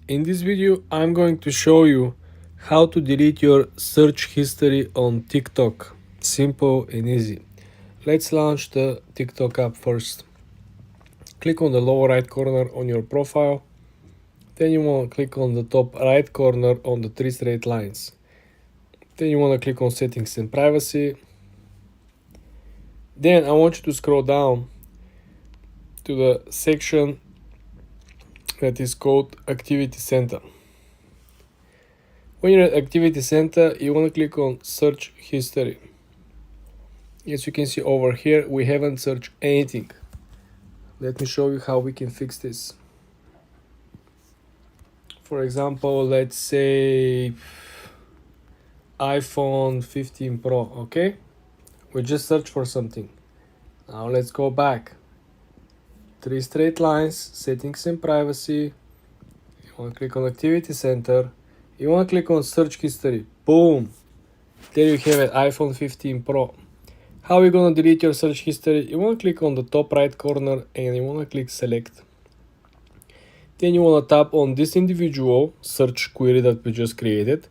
In this video, I'm going to show you how to delete your search history on TikTok. Simple and easy. Let's launch the TikTok app first. Click on the lower right corner on your profile. Then you want to click on the top right corner on the three straight lines. Then you want to click on settings and privacy. Then I want you to scroll down to the section that is called Activity Center. When you're at Activity Center, you want to click on Search History. As you can see over here, we haven't searched anything. Let me show you how we can fix this. For example, let's say iPhone 15 Pro, okay? We just searched for something. Now let's go back. Three straight lines, settings and privacy. You want to click on Activity Center. You want to click on Search History. Boom! There you have it, iPhone 15 Pro. How are you going to delete your search history? You want to click on the top right corner and you want to click Select. Then you want to tap on this individual search query that we just created.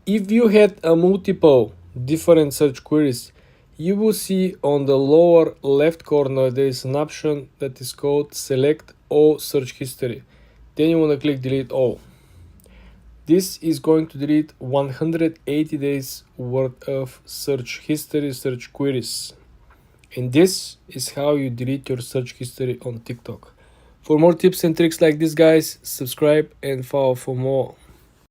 If you had a multiple different search queries, you will see on the lower left corner there is an option that is called Select All Search History. Then you want to click Delete All. This is going to delete 180 days worth of search history, search queries. And this is how you delete your search history on TikTok. For more tips and tricks like this, guys, subscribe and follow for more.